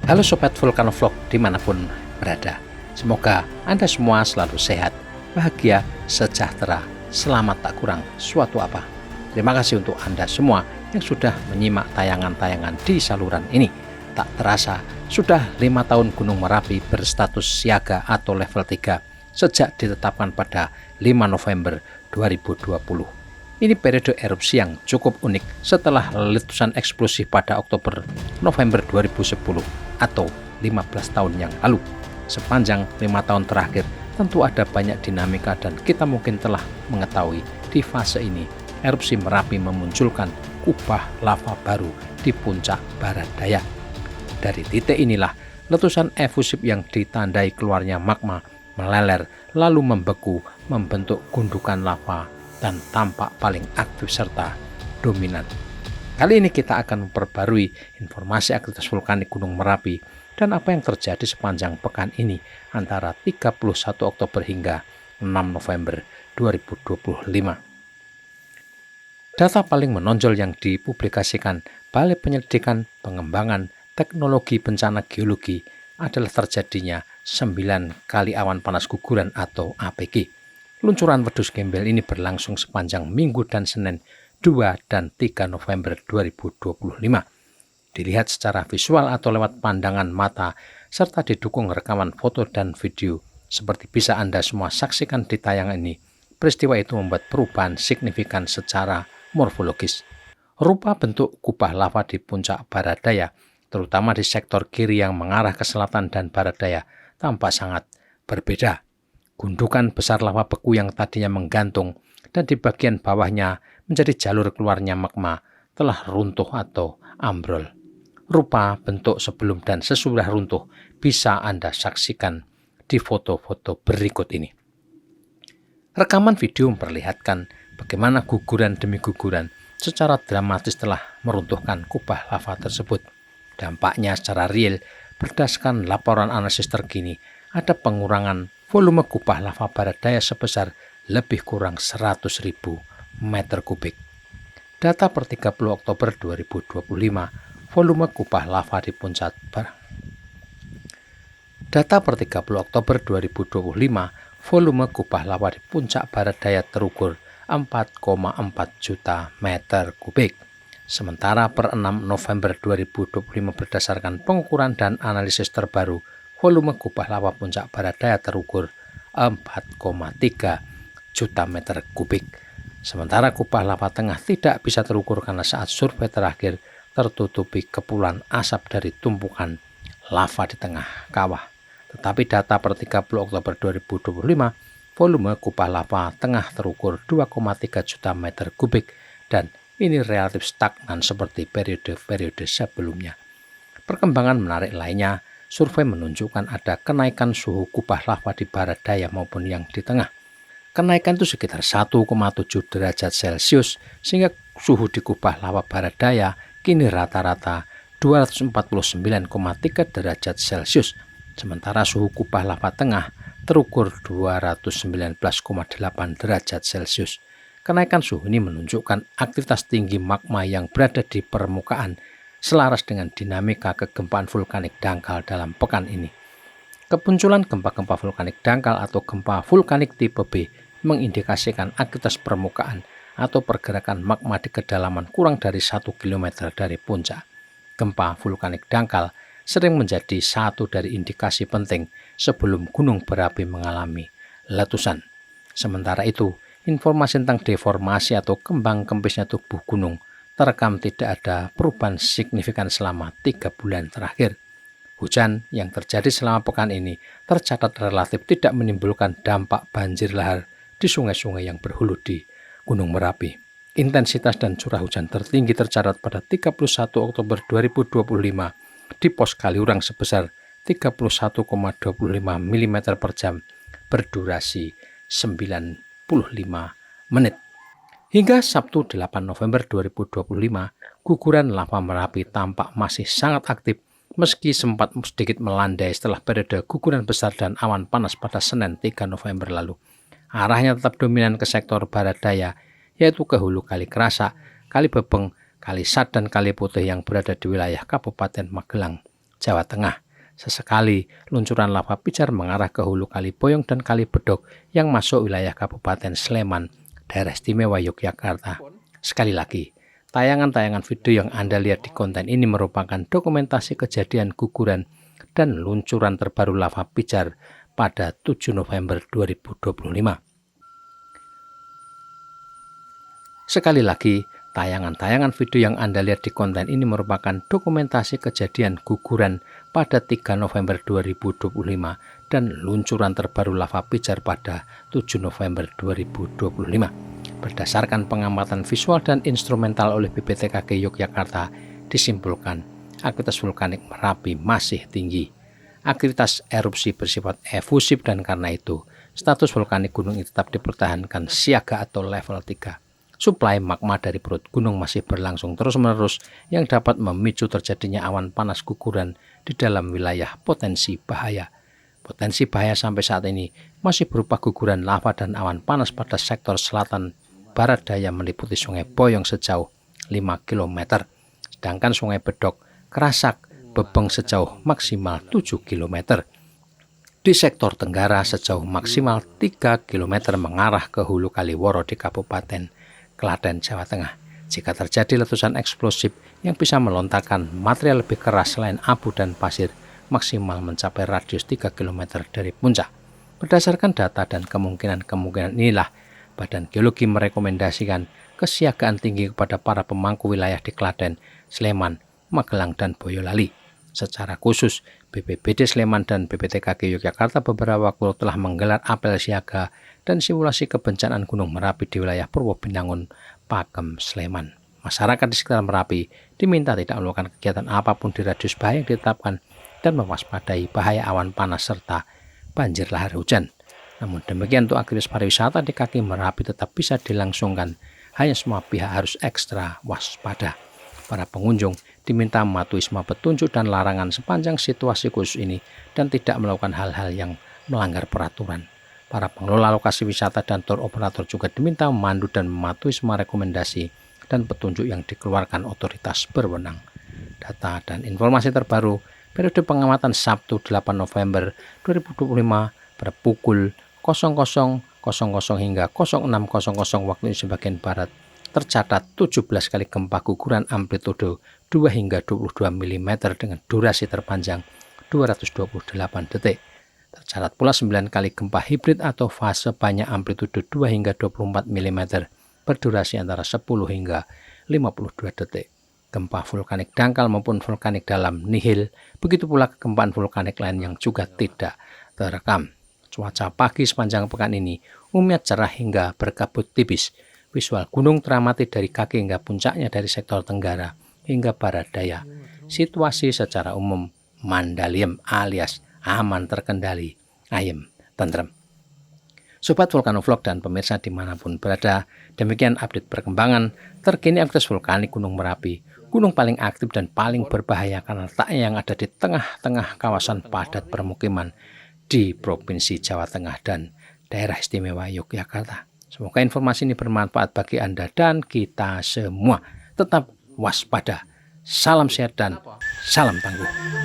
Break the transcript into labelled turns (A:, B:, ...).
A: Halo Sobat Vulkanovlog dimanapun berada. Semoga Anda semua selalu sehat, bahagia, sejahtera, selamat tak kurang suatu apa. Terima kasih untuk Anda semua yang sudah menyimak tayangan-tayangan di saluran ini. Tak terasa sudah 5 tahun Gunung Merapi berstatus siaga atau level 3 sejak ditetapkan pada 5 November 2020. Ini periode erupsi yang cukup unik setelah letusan eksplosif pada Oktober-November 2010 atau 15 tahun yang lalu. Sepanjang 5 tahun terakhir tentu ada banyak dinamika dan kita mungkin telah mengetahui di fase ini erupsi Merapi memunculkan kubah lava baru di puncak barat daya. Dari titik inilah letusan efusif yang ditandai keluarnya magma meleler lalu membeku membentuk gundukan lava dan tampak paling aktif serta dominan. Kali ini kita akan memperbarui informasi aktivitas vulkanik Gunung Merapi dan apa yang terjadi sepanjang pekan ini antara 31 Oktober hingga 6 November 2025. Data paling menonjol yang dipublikasikan Balai Penyelidikan Pengembangan Teknologi Bencana Geologi adalah terjadinya 9 kali awan panas guguran atau APG. Luncuran wedus gembel ini berlangsung sepanjang Minggu dan Senin 2 dan 3 November 2025. Dilihat secara visual atau lewat pandangan mata, serta didukung rekaman foto dan video. Seperti bisa Anda semua saksikan di tayangan ini, peristiwa itu membuat perubahan signifikan secara morfologis. Rupa bentuk kubah lava di puncak barat daya, terutama di sektor kiri yang mengarah ke selatan dan barat daya, tampak sangat berbeda. Gundukan besar lava beku yang tadinya menggantung dan di bagian bawahnya menjadi jalur keluarnya magma telah runtuh atau ambrol. Rupa bentuk sebelum dan sesudah runtuh bisa Anda saksikan di foto-foto berikut ini. Rekaman video memperlihatkan bagaimana guguran demi guguran secara dramatis telah meruntuhkan kubah lava tersebut. Dampaknya secara real berdasarkan laporan analisis terkini ada pengurangan volume kubah lava barat daya sebesar lebih kurang 100.000 meter kubik. Data per 30 Oktober 2025, volume kubah lava di puncak volume kubah lava di puncak barat daya terukur 4,4 juta meter kubik. Sementara per 6 November 2025 berdasarkan pengukuran dan analisis terbaru, volume kubah lava puncak barat daya terukur 4,3 juta meter kubik. Sementara kubah lava tengah tidak bisa terukur karena saat survei terakhir tertutupi kepulan asap dari tumpukan lava di tengah kawah. Tetapi data per 30 Oktober 2025, volume kubah lava tengah terukur 2,3 juta meter kubik dan ini relatif stagnan seperti periode-periode sebelumnya. Perkembangan menarik lainnya, survei menunjukkan ada kenaikan suhu kubah lava di barat daya maupun yang di tengah. Kenaikan itu sekitar 1,7 derajat Celcius sehingga suhu di kubah lava barat daya kini rata-rata 249,3 derajat Celcius. Sementara suhu kubah lava tengah terukur 219,8 derajat Celcius. Kenaikan suhu ini menunjukkan aktivitas tinggi magma yang berada di permukaan selaras dengan dinamika kegempaan vulkanik dangkal dalam pekan ini. Kemunculan gempa-gempa vulkanik dangkal atau gempa vulkanik tipe B mengindikasikan aktivitas permukaan atau pergerakan magma di kedalaman kurang dari 1 km dari puncak. Gempa vulkanik dangkal sering menjadi satu dari indikasi penting sebelum gunung berapi mengalami letusan. Sementara itu, informasi tentang deformasi atau kembang kempisnya tubuh gunung terekam tidak ada perubahan signifikan selama 3 bulan terakhir. Hujan yang terjadi selama pekan ini tercatat relatif tidak menimbulkan dampak banjir lahar di sungai-sungai yang berhulu di Gunung Merapi. Intensitas dan curah hujan tertinggi tercatat pada 31 Oktober 2025 di pos Kaliurang sebesar 31,25 mm per jam berdurasi 95 menit. Hingga Sabtu 8 November 2025, guguran lava Merapi tampak masih sangat aktif meski sempat sedikit melandai setelah periode guguran besar dan awan panas pada Senin 3 November lalu. Arahnya tetap dominan ke sektor barat daya, yaitu ke hulu Kali Kerasa, Kali Bebeng, Kali Sat, dan Kali Putih yang berada di wilayah Kabupaten Magelang, Jawa Tengah. Sesekali luncuran lava pijar mengarah ke hulu Kali Boyong dan Kali Bedog yang masuk wilayah Kabupaten Sleman, Daerah Istimewa Yogyakarta. Sekali lagi, tayangan-tayangan video yang Anda lihat di konten ini merupakan dokumentasi kejadian guguran dan luncuran terbaru lava pijar pada 7 November 2025. Sekali lagi, tayangan-tayangan video yang Anda lihat di konten ini merupakan dokumentasi kejadian guguran pada 3 November 2025 dan luncuran terbaru lava pijar pada 7 November 2025. Berdasarkan pengamatan visual dan instrumental oleh BPTKG Yogyakarta, disimpulkan aktivitas vulkanik Merapi masih tinggi. Aktivitas erupsi bersifat efusif dan karena itu, status vulkanik gunung ini tetap dipertahankan siaga atau level 3. Suplai magma dari perut gunung masih berlangsung terus-menerus yang dapat memicu terjadinya awan panas guguran di dalam wilayah potensi bahaya. Potensi bahaya sampai saat ini masih berupa guguran lava dan awan panas pada sektor selatan barat daya meliputi Sungai Boyong sejauh 5 km, sedangkan Sungai Bedog, Kerasak, Bebeng sejauh maksimal 7 km. Di sektor tenggara sejauh maksimal 3 km mengarah ke hulu Kaliworo di Kabupaten Klaten, Jawa Tengah. Jika terjadi letusan eksplosif yang bisa melontarkan material lebih keras selain abu dan pasir, maksimal mencapai radius 3 km dari puncak. Berdasarkan data dan kemungkinan inilah, Badan Geologi merekomendasikan kesiagaan tinggi kepada para pemangku wilayah di Klaten, Sleman, Magelang, dan Boyolali. Secara khusus, BPBD Sleman dan BPTKG Yogyakarta beberapa waktu telah menggelar apel siaga dan simulasi kebencanaan Gunung Merapi di wilayah Purwobinangun, Pakem, Sleman. Masyarakat di sekitar Merapi diminta tidak melakukan kegiatan apapun di radius bahaya yang ditetapkan dan mewaspadai bahaya awan panas serta banjir lahar hujan. Namun demikian untuk aktivitas pariwisata di kaki Merapi tetap bisa dilangsungkan, hanya semua pihak harus ekstra waspada. Para pengunjung diminta mematuhi semua petunjuk dan larangan sepanjang situasi khusus ini dan tidak melakukan hal-hal yang melanggar peraturan. Para pengelola lokasi wisata dan tour operator juga diminta memandu dan mematuhi semua rekomendasi dan petunjuk yang dikeluarkan otoritas berwenang. Data dan informasi terbaru periode pengamatan Sabtu 8 November 2025 pada pukul 00.00 hingga 06.00 waktu Indonesia bagian Barat tercatat 17 kali gempa guguran amplitudo 2 hingga 22 mm dengan durasi terpanjang 228 detik. Tercatat pula 9 kali gempa hibrid atau fase banyak amplitudo 2 hingga 24 mm berdurasi antara 10 hingga 52 detik. Gempa vulkanik dangkal maupun vulkanik dalam nihil, begitu pula kegempaan vulkanik lain yang juga tidak terekam. Cuaca pagi sepanjang pekan ini umumnya cerah hingga berkabut tipis. Visual gunung teramati dari kaki hingga puncaknya dari sektor tenggara hingga barat daya. Situasi secara umum mandaliem alias aman terkendali, ayem, tentrem. Sobat Vulkanovlog dan pemirsa dimanapun berada, demikian update perkembangan terkini aktivitas vulkanik Gunung Merapi, gunung paling aktif dan paling berbahaya karena letaknya yang ada di tengah-tengah kawasan padat permukiman di Provinsi Jawa Tengah dan Daerah Istimewa Yogyakarta. Semoga informasi ini bermanfaat bagi Anda dan kita semua. Tetap waspada. Salam sehat dan salam tangguh.